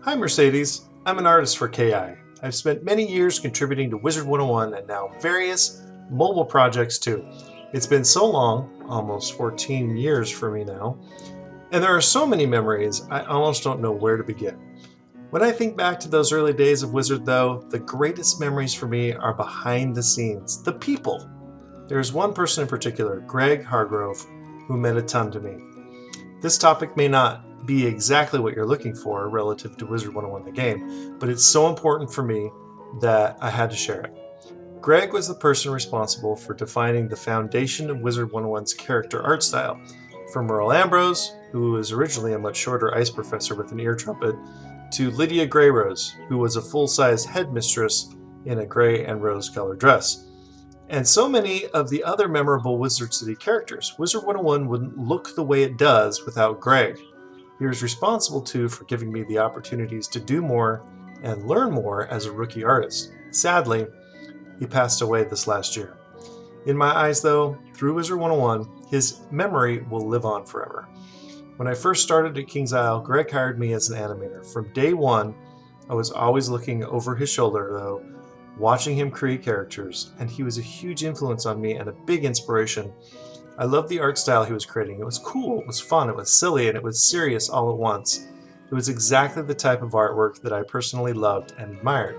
Hi Mercedes, I'm an artist for KI. I've spent many years contributing to Wizard 101 and now various mobile projects too. It's been so long, almost 14 years for me now, and there are so many memories I almost don't know where to begin. When I think back to those early days of Wizard though, the greatest memories for me are behind the scenes, the people. There's one person in particular, Greg Hargrove, who meant a ton to me. This topic may not be exactly what you're looking for relative to Wizard 101 the game, but it's so important for me that I had to share it. Greg was the person responsible for defining the foundation of Wizard 101's character art style, from Merle Ambrose, who was originally a much shorter ice professor with an ear trumpet, to Lydia Greyrose, who was a full-size headmistress in a gray and rose-colored dress. And so many of the other memorable Wizard City characters. Wizard 101 wouldn't look the way it does without Greg. He was responsible too for giving me the opportunities to do more and learn more as a rookie artist. Sadly, he passed away this last year. In my eyes though, through Wizard 101, his memory will live on forever. When I first started at King's Isle, Greg hired me as an animator. From day one, I was always looking over his shoulder though, watching him create characters, and he was a huge influence on me and a big inspiration. I loved the art style he was creating. It was cool, it was fun, it was silly, and it was serious all at once. It was exactly the type of artwork that I personally loved and admired.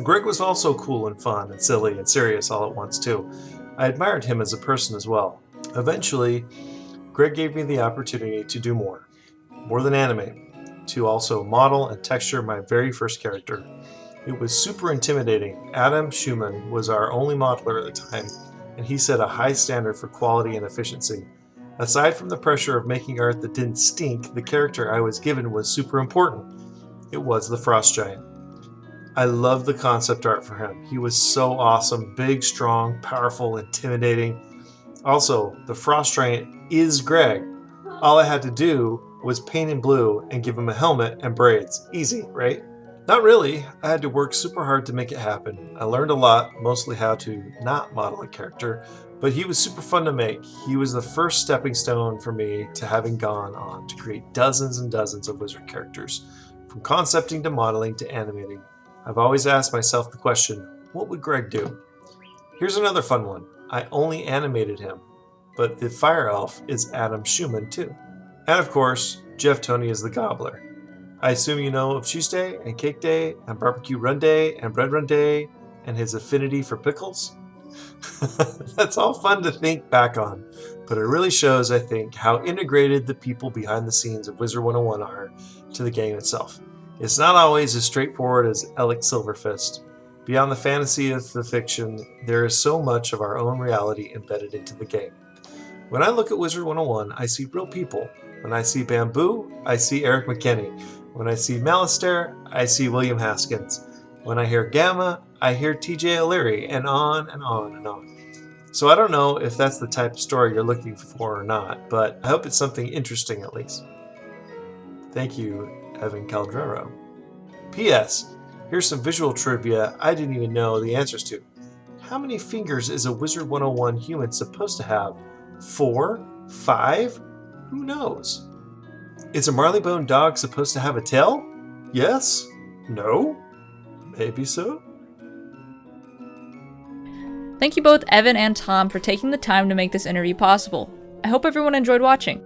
Greg was also cool and fun and silly and serious all at once too. I admired him as a person as well. Eventually, Greg gave me the opportunity to do more than animate, to also model and texture my very first character. It was super intimidating. Adam Schumann was our only modeler at the time, and he set a high standard for quality and efficiency. Aside from the pressure of making art that didn't stink, the character I was given was super important. It was the Frost Giant. I loved the concept art for him. He was so awesome, big, strong, powerful, intimidating. Also, the Frost Giant is Greg. All I had to do was paint him blue and give him a helmet and braids. Easy, right? Not really. I had to work super hard to make it happen. I learned a lot, mostly how to not model a character, but he was super fun to make. He was the first stepping stone for me to having gone on to create dozens and dozens of Wizard characters. From concepting to modeling to animating, I've always asked myself the question, what would Greg do? Here's another fun one. I only animated him, but the Fire Elf is Adam Schumann too. And of course, Jeff Toney is the Gobbler. I assume you know of Cheese Day and Cake Day and Barbecue Run Day and Bread Run Day and his affinity for pickles? That's all fun to think back on, but it really shows, I think, how integrated the people behind the scenes of Wizard 101 are to the game itself. It's not always as straightforward as Alec Silverfist. Beyond the fantasy of the fiction, there is so much of our own reality embedded into the game. When I look at Wizard 101, I see real people. When I see Bamboo, I see Eric McKinney. When I see Malistaire, I see William Haskins. When I hear Gamma, I hear TJ O'Leary, and on and on and on. So I don't know if that's the type of story you're looking for or not, but I hope it's something interesting at least. Thank you, Evan Calderaro. P.S. Here's some visual trivia I didn't even know the answers to. How many fingers is a Wizard 101 human supposed to have? 4? 5? Who knows? Is a Marleybone dog supposed to have a tail? Yes? No? Maybe so? Thank you both Evan and Tom for taking the time to make this interview possible. I hope everyone enjoyed watching.